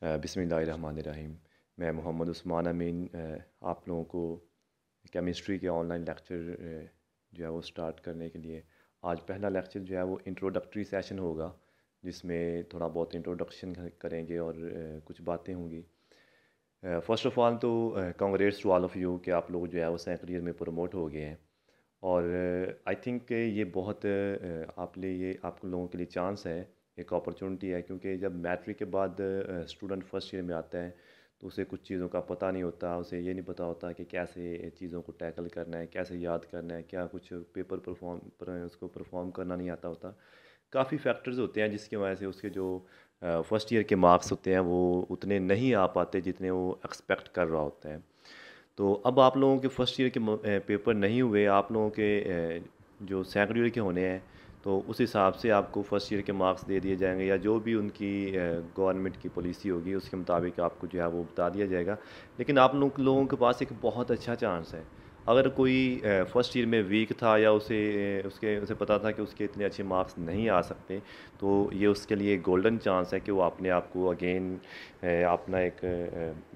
बिस्मिल्लाहिर्रहमानिर्रहीम। मैं मोहम्मद उस्मान अमीन आप लोगों को केमिस्ट्री के ऑनलाइन लेक्चर जो है वो स्टार्ट करने के लिए आज पहला लेक्चर जो है वो इंट्रोडक्टरी सेशन होगा, जिसमें थोड़ा बहुत इंट्रोडक्शन करेंगे और कुछ बातें होंगी। फ़र्स्ट ऑफ़ ऑल तो congrats to all of you कि आप लोग जो है वो सेकंड ईयर में प्रमोट हो गए हैं। और आई थिंक ये बहुत आप लोगों के लिए चांस है, एक अपॉर्चुनिटी है, क्योंकि जब मैट्रिक के बाद स्टूडेंट फर्स्ट ईयर में आता है तो उसे कुछ चीज़ों का पता नहीं होता, उसे ये नहीं पता होता कि कैसे चीज़ों को टैकल करना है, कैसे याद करना है, क्या कुछ पेपर उसको परफॉर्म करना नहीं आता होता। काफ़ी फैक्टर्स होते हैं जिसकी वजह से उसके जो फर्स्ट ईयर के मार्क्स होते हैं वो उतने नहीं आ पाते जितने वो एक्सपेक्ट कर रहा होता है। तो अब आप लोगों के फर्स्ट ईयर के पेपर नहीं हुए, आप लोगों के जो सेकंड ईयर के होने हैं, तो उस हिसाब से आपको फर्स्ट ईयर के मार्क्स दे दिए जाएंगे, या जो भी उनकी गवर्नमेंट की पॉलिसी होगी उसके मुताबिक आपको जो है वो बता दिया जाएगा। लेकिन आप लोगों के पास एक बहुत अच्छा चांस है। अगर कोई फर्स्ट ईयर में वीक था, या उसे पता था कि उसके इतने अच्छे मार्क्स नहीं आ सकते, तो ये उसके लिए गोल्डन चांस है कि वो अपने आप को अगेन अपना एक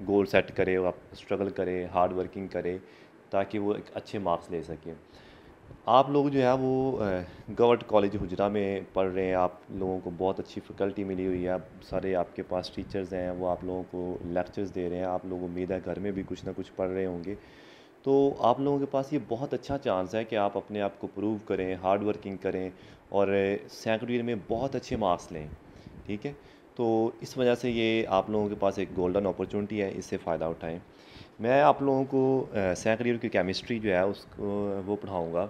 गोल सेट करे, और स्ट्रगल करे, हार्ड वर्किंग करे, ताकि वो एक अच्छे मार्क्स ले सके। आप लोग जो है वो गवर्नमेंट कॉलेज हुजरा में पढ़ रहे हैं, आप लोगों को बहुत अच्छी फैकल्टी मिली हुई है, सारे आपके पास टीचर्स हैं, वो आप लोगों को लेक्चर्स दे रहे हैं, आप लोग उम्मीद है घर में भी कुछ ना कुछ पढ़ रहे होंगे। तो आप लोगों के पास ये बहुत अच्छा चांस है कि आप अपने आप को प्रूव करें, हार्ड वर्किंग करें, और सेकंड ईयर में बहुत अच्छे मार्क्स लें। ठीक है, तो इस वजह से ये आप लोगों के पास एक गोल्डन अपॉर्चुनिटी है, इससे फ़ायदा उठाएं। मैं आप लोगों को सेकंड ईयर की केमिस्ट्री जो है उसको वो पढ़ाऊँगा।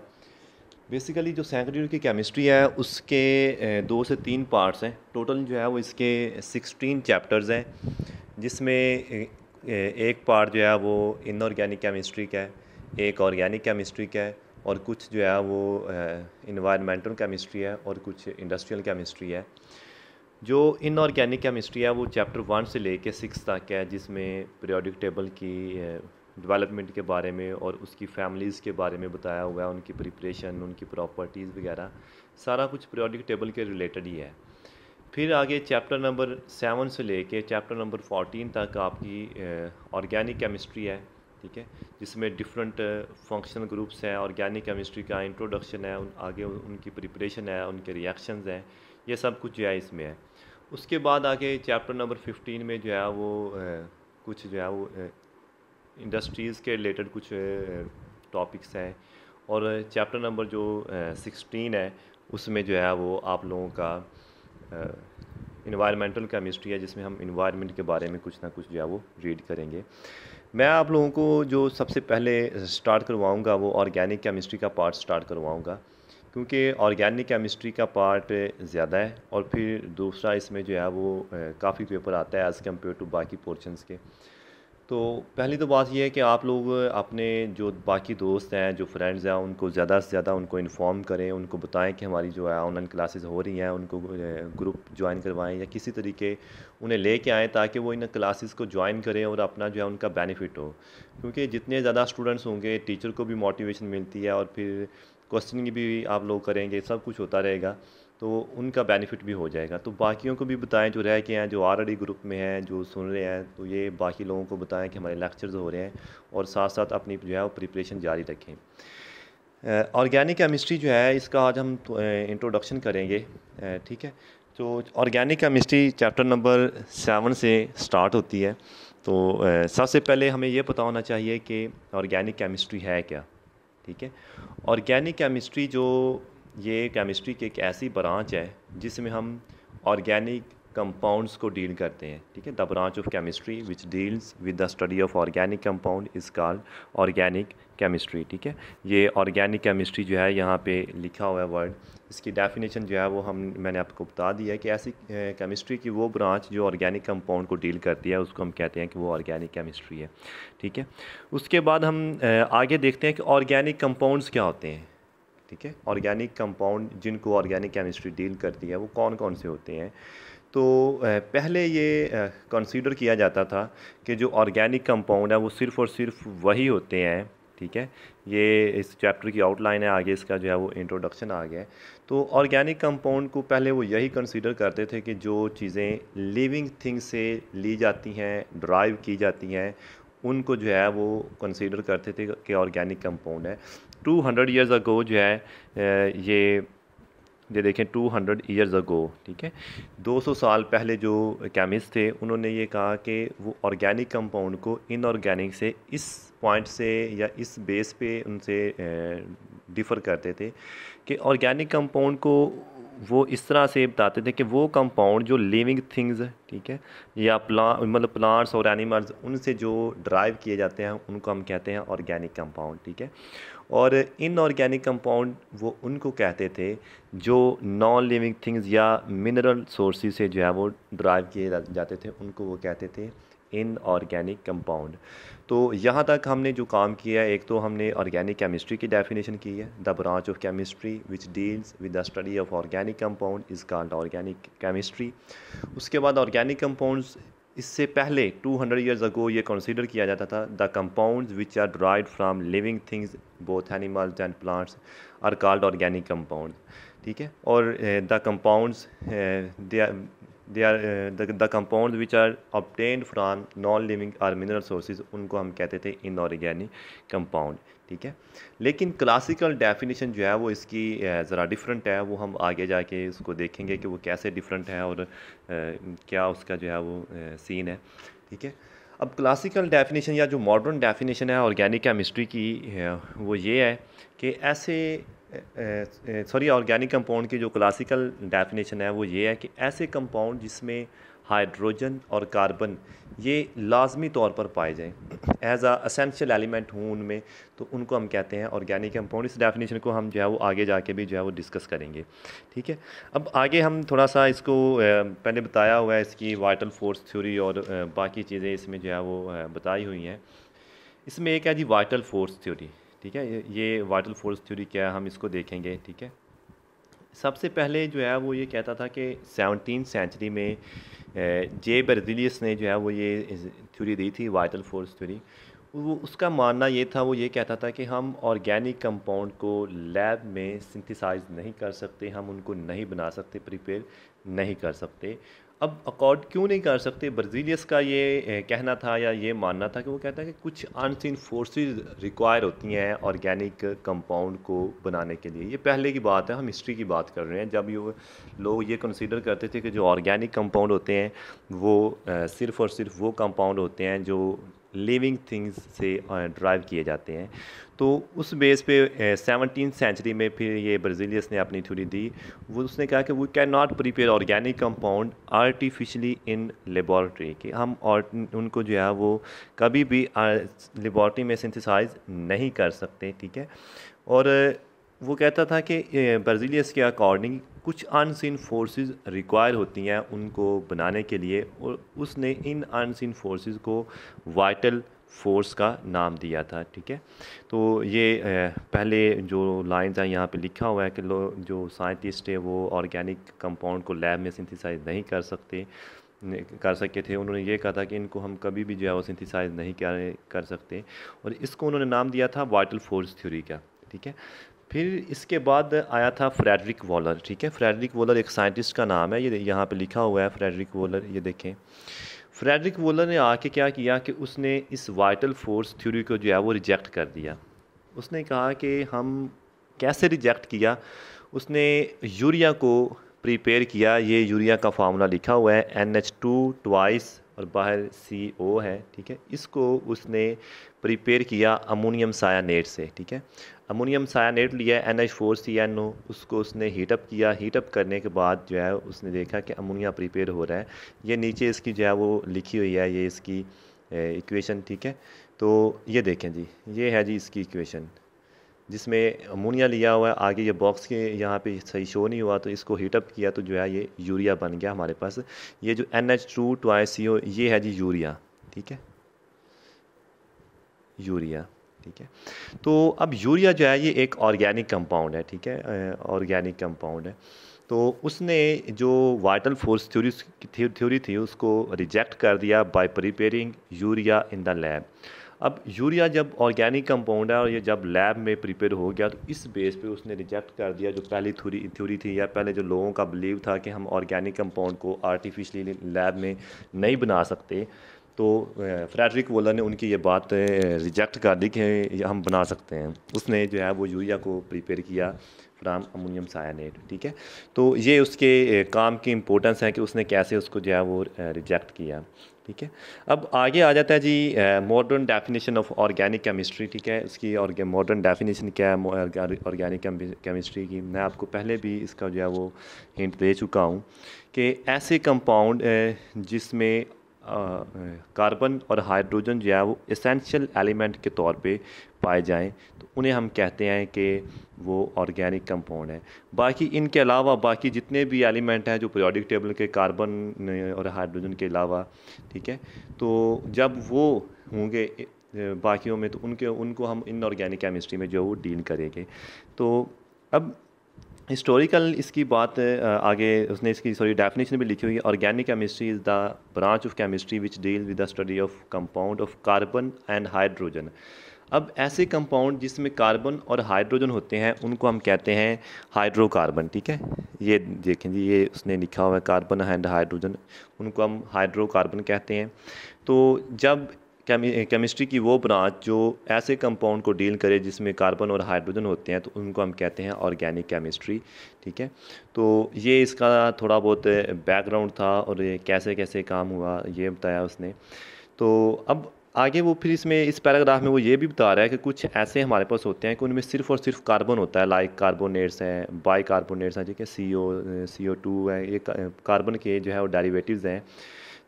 बेसिकली जो सेकंड ईयर की केमिस्ट्री है उसके 2 से 3 पार्ट्स हैं। टोटल जो है वो इसके 16 चैप्टर्स हैं, जिसमें एक पार्ट जो है वो इनऑर्गेनिक केमिस्ट्री का है, एक ऑर्गेनिक केमिस्ट्री का है, और कुछ जो है वो इन्वायरमेंटल केमिस्ट्री है, और कुछ इंडस्ट्रियल केमिस्ट्री है। जो इनऑर्गेनिक केमिस्ट्री है वो चैप्टर 1 से लेके 6 तक है, जिसमें पीरियोडिक टेबल की डेवलपमेंट के बारे में और उसकी फैमिलीज़ के बारे में बताया हुआ है, उनकी प्रिपरेशन, उनकी प्रॉपर्टीज़ वगैरह, सारा कुछ पीरियोडिक टेबल के रिलेटेड ही है। फिर आगे चैप्टर नंबर 7 से लेके चैप्टर नंबर 14 तक आपकी ऑर्गेनिक केमिस्ट्री है। ठीक है, जिसमें डिफरेंट फंक्शनल ग्रुप्स हैं, ऑर्गेनिक केमिस्ट्री का इंट्रोडक्शन है, आगे उनकी प्रिपरेशन है, उनके रिएक्शंस हैं, ये सब कुछ जो है इसमें है। उसके बाद आगे चैप्टर नंबर 15 में जो है वो कुछ जो है वो इंडस्ट्रीज़ के रिलेटेड कुछ टॉपिक्स हैं, और चैप्टर नंबर जो 16 है उसमें जो है वो आप लोगों का इन्वायरमेंटल केमिस्ट्री है, जिसमें हम इन्वायरमेंट के बारे में कुछ ना कुछ जो है वो रीड करेंगे। मैं आप लोगों को जो सबसे पहले स्टार्ट करवाऊंगा वो ऑर्गेनिक केमिस्ट्री का पार्ट स्टार्ट करवाऊंगा, क्योंकि ऑर्गेनिक केमिस्ट्री का पार्ट ज़्यादा है, और फिर दूसरा इसमें जो है वो काफ़ी पेपर आता है एज़ कम्पेयर टू बाकी पोर्शंस के। तो पहली तो बात ये है कि आप लोग अपने जो बाकी दोस्त हैं, जो फ्रेंड्स हैं, उनको ज़्यादा से ज़्यादा उनको इन्फॉर्म करें, उनको बताएं कि हमारी जो है ऑनलाइन क्लासेस हो रही हैं, उनको ग्रुप ज्वाइन करवाएं, या किसी तरीके उन्हें लेके आएँ ताकि वो इन क्लासेस को ज्वाइन करें और अपना जो है उनका बेनिफिट हो। क्योंकि जितने ज़्यादा स्टूडेंट्स होंगे, टीचर को भी मोटिवेशन मिलती है, और फिर क्वेश्चनिंग भी आप लोग करेंगे, सब कुछ होता रहेगा, तो उनका बेनिफिट भी हो जाएगा। तो बाकियों को भी बताएं, जो रह के हैं, जो ऑलरेडी ग्रुप में हैं, जो सुन रहे हैं, तो ये बाकी लोगों को बताएं कि हमारे लेक्चर्स हो रहे हैं, और साथ साथ अपनी जो है वो प्रिपरेशन जारी रखें। ऑर्गेनिक केमिस्ट्री जो है इसका आज हम इंट्रोडक्शन करेंगे। ठीक है, तो ऑर्गेनिक केमिस्ट्री चैप्टर नंबर 7 से स्टार्ट होती है। तो सबसे पहले हमें ये पता होना चाहिए कि ऑर्गेनिक केमिस्ट्री है क्या। ठीक है, ऑर्गेनिक केमिस्ट्री जो ये केमिस्ट्री की एक ऐसी ब्रांच है जिसमें हम ऑर्गेनिक कंपाउंड्स को डील करते हैं। ठीक है, the branch of chemistry which deals with the study of organic compound is called organic chemistry. ठीक है, ये ऑर्गेनिक केमिस्ट्री जो है यहाँ पे लिखा हुआ है वर्ड, इसकी डेफिनेशन जो है वो मैंने आपको बता दी है कि ऐसी केमिस्ट्री की वो ब्रांच जो ऑर्गेनिक कंपाउंड को डील करती है, उसको हम कहते हैं कि वो ऑर्गेनिक केमिस्ट्री है। ठीक है, उसके बाद हम आगे देखते हैं कि ऑर्गेनिक कंपाउंड्स क्या होते हैं। ठीक है, ऑर्गेनिक कंपाउंड जिनको ऑर्गेनिक केमिस्ट्री डील करती है वो कौन कौन से होते हैं। तो पहले ये कंसीडर किया जाता था कि जो ऑर्गेनिक कंपाउंड है वो सिर्फ़ और सिर्फ वही होते हैं ठीक है। ये इस चैप्टर की आउटलाइन है, आगे इसका जो है वो इंट्रोडक्शन आ गया है। तो ऑर्गेनिक कंपाउंड को पहले वो यही कंसीडर करते थे कि जो चीज़ें लिविंग थिंग से ली जाती हैं, ड्राइव की जाती हैं, उनको जो है वो कंसीडर करते थे कि ऑर्गेनिक कंपाउंड है। 200 ईयर्स अगो जो है ये देखें 200 ईयर्स अगो, ठीक है, 200 साल पहले जो केमिस्ट थे उन्होंने ये कहा कि वो ऑर्गेनिक कंपाउंड को इनऑर्गेनिक से इस पॉइंट से या इस बेस पे उनसे डिफ़र करते थे कि ऑर्गेनिक कंपाउंड को वो इस तरह से बताते थे कि वो कंपाउंड जो लिविंग थिंग्स, ठीक है, या मतलब प्लांट्स और एनिमल्स उनसे जो ड्राइव किए जाते हैं उनको हम कहते हैं ऑर्गेनिक कंपाउंड, ठीक है। और इनऑर्गेनिक कंपाउंड वो उनको कहते थे जो नॉन लिविंग थिंग्स या मिनरल सोर्सेज से जो है वो ड्राइव किए जाते थे, उनको वो कहते थे इनऑर्गेनिक कंपाउंड। तो यहाँ तक हमने जो काम किया है, एक तो हमने ऑर्गेनिक केमिस्ट्री की डेफिनेशन की है, the branch of chemistry which deals with the study of organic compound is called organic chemistry. उसके बाद ऑर्गेनिक कंपाउंड्स, इससे पहले 200 ईयर्स अगो ये कंसीडर किया जाता था the compounds which are derived from living things both animals and plants are called organic compound, ठीक है। और the compounds the compound which are obtained from non living or mineral sources, उनको हम कहते थे इनऑर्गेनिक कंपाउंड, ठीक है। लेकिन क्लासिकल डेफिनेशन जो है वो इसकी ज़रा डिफरेंट है, वो हम आगे जाके उसको देखेंगे कि वो कैसे डिफरेंट है और क्या उसका जो है वो सीन है, ठीक है। अब क्लासिकल डेफिनेशन या जो मॉडर्न डेफिनेशन है ऑर्गेनिक केमिस्ट्री की वो ये है कि ऐसे ऑर्गेनिक कंपाउंड की जो क्लासिकल डेफिनेशन है वो ये है कि ऐसे कंपाउंड जिसमें हाइड्रोजन और कार्बन ये लाजमी तौर पर पाए जाएं एज आ असेंशियल एलिमेंट हूँ उनमें, तो उनको हम कहते हैं ऑर्गेनिक कंपाउंड। इस डेफिनेशन को हम जो है वो आगे जाके भी जो है वो डिस्कस करेंगे, ठीक है। अब आगे हम थोड़ा सा इसको पहले बताया हुआ है इसकी वाइटल फोर्स थ्योरी और बाकी चीज़ें इसमें जो है वो बताई हुई हैं। इसमें एक है जी वाइटल फोर्स थ्योरी, ठीक है। ये वाइटल फोर्स थ्योरी क्या है हम इसको देखेंगे, ठीक है। सबसे पहले जो है वो ये कहता था कि 17वीं सेंचुरी में जे बर्ज़िलियस ने जो है वो ये थ्योरी दी थी वाइटल फोर्स थ्योरी। वो उसका मानना ये था, वो ये कहता था कि हम ऑर्गेनिक कंपाउंड को लैब में सिंथेसाइज नहीं कर सकते, हम उनको नहीं बना सकते, प्रिपेयर नहीं कर सकते। अब अकॉर्ड क्यों नहीं कर सकते, बर्ज़िलियस का ये कहना था या ये मानना था कि वो कहता है कि कुछ अनसीन फोर्सेस रिक्वायर होती हैं ऑर्गेनिक कंपाउंड को बनाने के लिए। ये पहले की बात है, हम हिस्ट्री की बात कर रहे हैं, जब ये लोग ये कंसीडर करते थे कि जो ऑर्गेनिक कंपाउंड होते हैं वो सिर्फ़ और सिर्फ वो कंपाउंड होते हैं जो लिविंग थिंग्स से ड्राइव किए जाते हैं। तो उस बेस पे 17वीं सेंचुरी में फिर ये बर्ज़िलियस ने अपनी थ्योरी दी। वो उसने कहा कि we can not prepare organic compound artificially in laboratory, कि हम और उनको जो है वो कभी भी लेबॉर्ट्री में सिंथेसाइज नहीं कर सकते, ठीक है। और वो कहता था कि बर्ज़िलियस के अकॉर्डिंग कुछ अनसीन फोर्सेस रिक्वायर होती हैं उनको बनाने के लिए, और उसने इन अनसीन फोर्सेस को वाइटल फोर्स का नाम दिया था, ठीक है। तो ये पहले जो लाइंस हैं यहाँ पे लिखा हुआ है कि जो साइंटिस्ट है वो ऑर्गेनिक कंपाउंड को लैब में सिंथेसाइज नहीं कर सके थे। उन्होंने ये कहा था कि इनको हम कभी भी जो है वो सिंथेसाइज नहीं कर सकते, और इसको उन्होंने नाम दिया था वाइटल फोर्स थ्योरी का, ठीक है। फिर इसके बाद आया था फ्रेडरिक वॉलर, ठीक है। फ्रेडरिक वॉलर एक साइंटिस्ट का नाम है, ये यहाँ पे लिखा हुआ है फ्रेडरिक वॉलर, ये देखें। फ्रेडरिक वॉलर ने आके क्या किया कि उसने इस वाइटल फोर्स थ्योरी को जो है वो रिजेक्ट कर दिया। उसने कहा कि हम कैसे रिजेक्ट किया, उसने यूरिया को प्रिपेयर किया। ये यूरिया का फार्मूला लिखा हुआ है NH2 ट्वाइस और बाहर CO है, ठीक है। इसको उसने प्रिपेयर किया अमोनियम सायानेट से, ठीक है। अमोनियम सायानेट लिया NH4CnO, उसको उसने हीटअप किया। हीटअप करने के बाद जो है उसने देखा कि अमोनिया प्रिपेयर हो रहा है। ये नीचे इसकी जो है वो लिखी हुई है, ये इसकी इक्वेशन, ठीक है। तो ये देखें जी, ये है जी इसकी इक्वेशन जिसमें अमोनिया लिया हुआ है। आगे ये बॉक्स के यहाँ पे सही शो नहीं हुआ, तो इसको हीटअप किया तो जो है ये यूरिया बन गया हमारे पास। ये जो NH2 ट्वाइस CO ये है जी यूरिया, ठीक है, यूरिया, ठीक है। तो अब यूरिया जो है ये एक ऑर्गेनिक कंपाउंड है, ठीक है, ऑर्गेनिक कंपाउंड है। तो उसने जो वाइटल फोर्स थ्योरी थी उसको रिजेक्ट कर दिया bye preparing urea in the lab. अब यूरिया जब ऑर्गेनिक कंपाउंड है और ये जब लैब में प्रिपेयर हो गया तो इस बेस पे उसने रिजेक्ट कर दिया जो पहली थ्योरी थी या पहले जो लोगों का बिलीव था कि हम ऑर्गेनिक कंपाउंड को आर्टिफिशियली लैब में नहीं बना सकते। तो फ्रेडरिक वोलर ने उनकी ये बात रिजेक्ट कर दी कि ये हम बना सकते हैं। उसने जो है वो यूरिया को प्रिपेयर किया फ्राम अमोनियम सायानेट, ठीक है। तो ये उसके काम की इम्पोर्टेंस है कि उसने कैसे उसको जो है वो रिजेक्ट किया, ठीक है। अब आगे आ जाता है जी modern definition of organic chemistry, ठीक है। इसकी मॉडर्न डेफिनेशन क्या है ऑर्गेनिक केमिस्ट्री की, मैं आपको पहले भी इसका जो है वो हिंट दे चुका हूँ कि ऐसे कंपाउंड जिसमें कार्बन और हाइड्रोजन जो है वो एसेंशियल एलिमेंट के तौर पे पाए जाएं तो उन्हें हम कहते हैं कि वो ऑर्गेनिक कंपाउंड है। बाकी इनके अलावा बाकी जितने भी एलिमेंट हैं जो पीरियोडिक टेबल के कार्बन और हाइड्रोजन के अलावा, ठीक है, तो जब वो होंगे बाकियों में तो उनको हम इनऑर्गेनिक केमिस्ट्री में जो वो डील करेंगे। तो अब हिस्टोरिकल इसकी बात आगे उसने इसकी सॉरी डेफिनेशन भी लिखी हुई है। Organic chemistry is the branch of chemistry which deal with the study of compound of carbon and hydrogen. अब ऐसे कंपाउंड जिसमें कार्बन और हाइड्रोजन होते हैं उनको हम कहते हैं हाइड्रोकार्बन, ठीक है। ये देखें जी, ये उसने लिखा हुआ है कार्बन एंड हाइड्रोजन, उनको हम हाइड्रोकार्बन कहते हैं। तो जब केमिस्ट्री की वो ब्रांच जो ऐसे कंपाउंड को डील करे जिसमें कार्बन और हाइड्रोजन होते हैं तो उनको हम कहते हैं ऑर्गेनिक केमिस्ट्री, ठीक है। तो ये इसका थोड़ा बहुत बैकग्राउंड था और ये कैसे कैसे काम हुआ ये बताया उसने। तो अब आगे वो फिर इसमें इस पैराग्राफ में वो ये भी बता रहा है कि कुछ ऐसे हमारे पास होते हैं कि उनमें सिर्फ और सिर्फ कार्बन होता है, लाइक कार्बोनेट्स हैं, बाई कार्बोनेट्स हैं, ठीक है, CO2 है, ये कार्बन के जो है वो डेरिवेटिव्स हैं,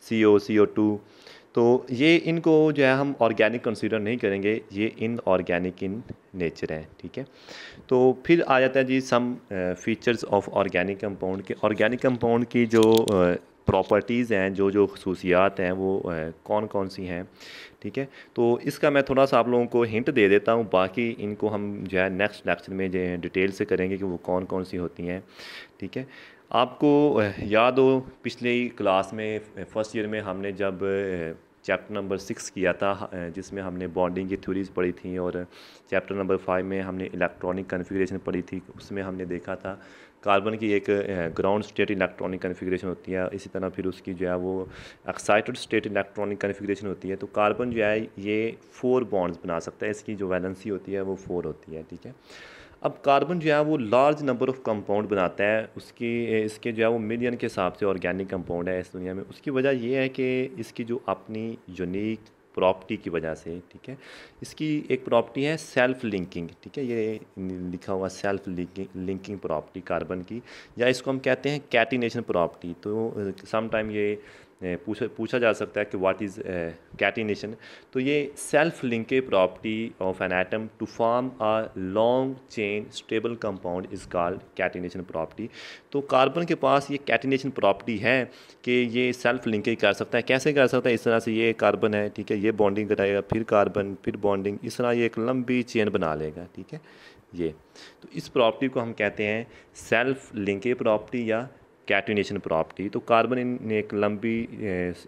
CO2। तो ये इनको जो है हम ऑर्गेनिक कंसीडर नहीं करेंगे, ये इनऑर्गेनिक इन नेचर है, ठीक है। तो फिर आ जाता है जी some features of organic compound के। ऑर्गेनिक कंपाउंड की जो प्रॉपर्टीज़ हैं, जो जो खसूसियात हैं वो कौन कौन सी हैं, ठीक है। तो इसका मैं थोड़ा सा आप लोगों को हिंट दे देता हूँ, बाकी इनको हम जो है नेक्स्ट लेक्चर में जो है डिटेल से करेंगे कि वो कौन कौन सी होती हैं, ठीक है। आपको याद हो पिछले क्लास में फर्स्ट ईयर में हमने जब चैप्टर नंबर 6 किया था जिसमें हमने बॉन्डिंग की थ्योरीज पढ़ी थी, और चैप्टर नंबर 5 में हमने इलेक्ट्रॉनिक कन्फिग्रेशन पढ़ी थी। उसमें हमने देखा था कार्बन की एक ग्राउंड स्टेट इलेक्ट्रॉनिक कन्फिग्रेशन होती है, इसी तरह फिर उसकी जो है वो एक्साइटेड स्टेट इलेक्ट्रॉनिक कन्फिग्रेशन होती है। तो कार्बन जो है ये 4 बॉन्ड्स बना सकता है, इसकी जो वैलेंसी होती है वो 4 होती है, ठीक है। अब कार्बन जो है वो लार्ज नंबर ऑफ कंपाउंड बनाता है, इसके जो है वो मिलियन के हिसाब से ऑर्गेनिक कंपाउंड है इस दुनिया में। उसकी वजह ये है कि इसकी जो अपनी यूनिक प्रॉपर्टी की वजह से, ठीक है, इसकी एक प्रॉपर्टी है सेल्फ लिंकिंग, ठीक है, ये लिखा हुआ सेल्फ लिंकिंग प्रॉपर्टी कार्बन की, या इसको हम कहते हैं कैटिनेशन प्रॉपर्टी। तो सम टाइम ये पूछा जा सकता है कि व्हाट इज़ कैटिनेशन। तो ये self linkage property of an atom to form a long chain stable compound is called catenation property. तो कार्बन के पास ये कैटिनेशन प्रॉपर्टी है कि ये सेल्फ लिंकेज कर सकता है। कैसे कर सकता है? इस तरह से ये कार्बन है, ठीक है, ये बॉन्डिंग कराएगा, फिर कार्बन, फिर बॉन्डिंग, इस तरह ये एक लंबी चेन बना लेगा, ठीक है। ये तो इस प्रॉपर्टी को हम कहते हैं सेल्फ लिंकेज प्रॉपर्टी या कैटिनेशन प्रॉपर्टी। तो कार्बन इन एक लंबी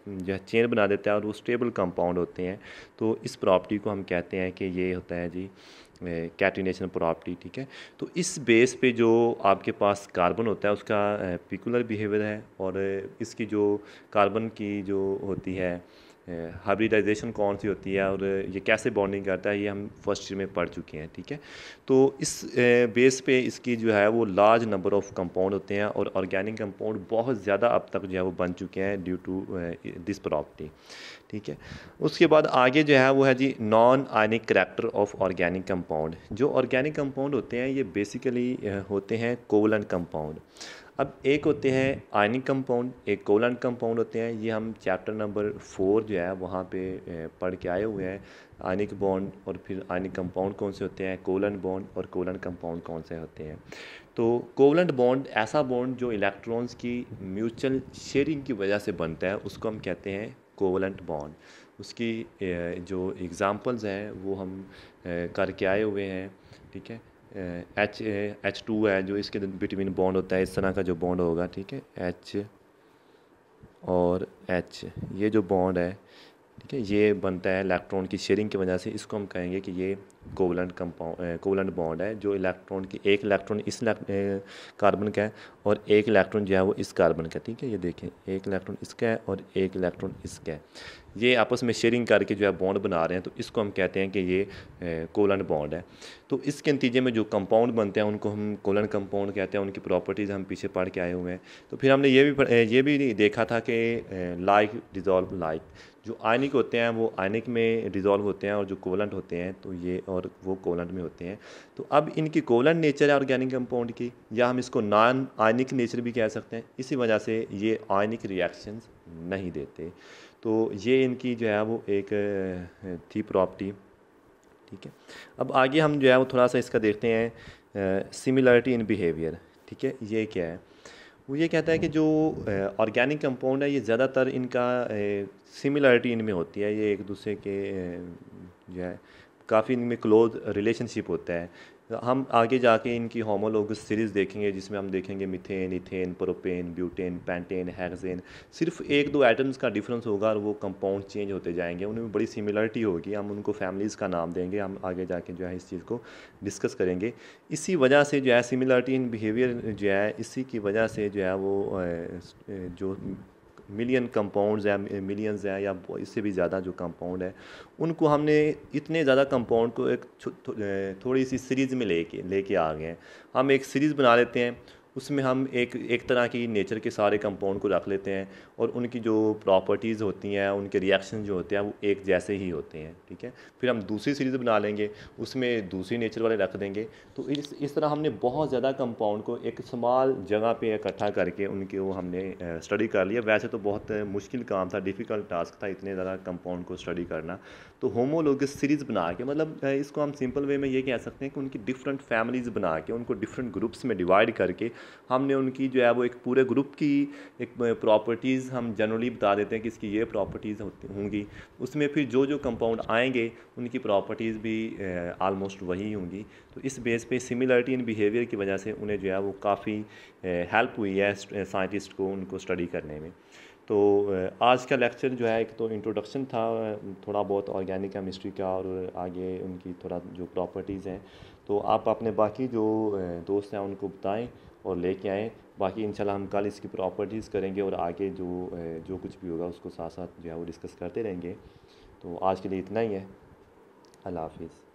जो चेन बना देता है और वो स्टेबल कंपाउंड होते हैं। तो इस प्रॉपर्टी को हम कहते हैं कि ये होता है जी कैटिनेशन प्रॉपर्टी, ठीक है। तो इस बेस पे जो आपके पास कार्बन होता है उसका पिकुलर बिहेवियर है, और इसकी जो कार्बन की जो होती है हाइब्रिडाइजेशन कौन सी होती है और ये कैसे बॉन्डिंग करता है, ये हम फर्स्ट ईयर में पढ़ चुके हैं, ठीक है। तो इस बेस पे इसकी जो है वो लार्ज नंबर ऑफ कंपाउंड होते हैं, और ऑर्गेनिक कंपाउंड बहुत ज़्यादा अब तक जो है वो बन चुके हैं ड्यू टू दिस प्रॉपर्टी, ठीक है। उसके बाद आगे जो है वो है जी non ionic character of organic compound. जो ऑर्गेनिक कंपाउंड होते हैं ये बेसिकली होते हैं कोवलेंट कंपाउंड। अब एक होते हैं आयनिक कंपाउंड, एक कोवलेंट कंपाउंड होते हैं। ये हम चैप्टर नंबर 4 जो है वहाँ पे पढ़ के आए हुए हैं, आयनिक बॉन्ड और फिर आयनिक कंपाउंड कौन से होते हैं, कोवलेंट बॉन्ड और कोवलेंट कंपाउंड कौन से होते हैं। तो कोवलेंट बॉन्ड ऐसा बॉन्ड जो इलेक्ट्रॉन्स की म्यूचुअल शेयरिंग की वजह से बनता है, उसको हम कहते हैं कोवलेंट बॉन्ड। उसकी जो एग्ज़ाम्पल्स हैं वो हम करके आए हुए हैं, ठीक है। H2 है जो इसके बिटवीन बॉन्ड होता है, इस तरह का जो बॉन्ड होगा, ठीक है, H और H, ये जो बॉन्ड है ठीक है। ये बनता है इलेक्ट्रॉन की शेयरिंग की वजह से, इसको हम कहेंगे कि ये कोवलेंट बॉन्ड है, जो इलेक्ट्रॉन की एक इलेक्ट्रॉन इस कार्बन का है और एक इलेक्ट्रॉन जो है वो इस कार्बन का है। ठीक है, ये देखें, एक इलेक्ट्रॉन इसका है और एक इलेक्ट्रॉन इसका है। ये आपस में शेयरिंग करके जो है बॉन्ड बना रहे हैं, तो इसको हम कहते हैं कि ये कोवलेंट बॉन्ड है। तो इसके नतीजे में जो कंपाउंड बनते हैं उनको हम कोवलेंट कंपाउंड कहते हैं। उनकी प्रॉपर्टीज़ हम पीछे पढ़ के आए हुए हैं। तो फिर हमने ये भी देखा था कि लाइक डिज़ोल्व लाइक, जो आयनिक होते हैं वो आयनिक में डिज़ोल्व होते हैं और जो कोवलेंट होते हैं तो ये और वो कोवलेंट में होते हैं। तो अब इनकी कोवलेंट नेचर है ऑर्गेनिक कंपाउंड की, या हम इसको नॉन आयनिक नेचर भी कह सकते हैं। इसी वजह से ये आयनिक रिएक्शंस नहीं देते। तो ये इनकी जो है वो एक थी प्रॉपर्टी। ठीक है, अब आगे हम जो है वो थोड़ा सा इसका देखते हैं सिमिलरिटी इन बिहेवियर। ठीक है, ये क्या है? वो ये कहता है कि जो ऑर्गेनिक कंपाउंड है ये ज़्यादातर इनका सिमिलरिटी इनमें होती है, ये एक दूसरे के जो है काफ़ी इनमें क्लोज रिलेशनशिप होता है। हम आगे जाके इनकी होमोलोगस सीरीज़ देखेंगे, जिसमें हम देखेंगे methane, ethane, propane, butane, pentane, hexane. सिर्फ एक दो एटम्स का डिफरेंस होगा और वो कंपाउंड चेंज होते जाएंगे, उनमें बड़ी सिमिलरिटी होगी। हम उनको फैमिलीज़ का नाम देंगे, हम आगे जाके जो है इस चीज़ को डिस्कस करेंगे। इसी वजह से जो है सिमिलरिटी इन बिहेवियर जो है, इसी की वजह से जो है वो जो मिलियन कंपाउंड्स हैं, मिलियंस हैं या इससे भी ज़्यादा जो कंपाउंड है, उनको हमने इतने ज़्यादा कंपाउंड को एक थोड़ी सी सीरीज़ में लेके आ गए हैं। हम एक सीरीज़ बना लेते हैं, उसमें हम एक तरह की नेचर के सारे कंपाउंड को रख लेते हैं और उनकी जो प्रॉपर्टीज़ होती हैं, उनके रिएक्शन जो होते हैं वो एक जैसे ही होते हैं। ठीक है, फिर हम दूसरी सीरीज़ बना लेंगे, उसमें दूसरी नेचर वाले रख देंगे। तो इस तरह हमने बहुत ज़्यादा कंपाउंड को एक स्मॉल जगह पे इकट्ठा करके उनके वो हमने स्टडी कर लिया। वैसे तो बहुत मुश्किल काम था, डिफ़िकल्ट टास्क था इतने ज़्यादा कंपाउंड को स्टडी करना। तो होमोलोगस सीरीज़ बना के, मतलब इसको हम सिंपल वे में ये कह सकते हैं कि उनकी डिफरेंट फैमिलीज़ बना के, उनको डिफरेंट ग्रुप्स में डिवाइड करके हमने उनकी जो है वो एक पूरे ग्रुप की एक प्रॉपर्टीज़ हम जनरली बता देते हैं कि इसकी ये प्रॉपर्टीज़ होंगी। उसमें फिर जो जो कंपाउंड आएंगे उनकी प्रॉपर्टीज़ भी आलमोस्ट वही होंगी। तो इस बेस पे सिमिलरिटी इन बिहेवियर की वजह से उन्हें जो है वो काफ़ी हेल्प हुई है साइंटिस्ट को उनको स्टडी करने में। तो आज का लेक्चर जो है, एक तो इंट्रोडक्शन था थोड़ा बहुत ऑर्गेनिक केमिस्ट्री का, और आगे उनकी थोड़ा जो प्रॉपर्टीज़ हैं। तो आप अपने बाकी जो दोस्त हैं उनको बताएं और लेके आएँ। बाकी इंशाल्लाह हम कल इसकी प्रॉपर्टीज़ करेंगे और आगे जो कुछ भी होगा उसको साथ साथ जो है वो डिस्कस करते रहेंगे। तो आज के लिए इतना ही है। अल्लाह हाफिज़।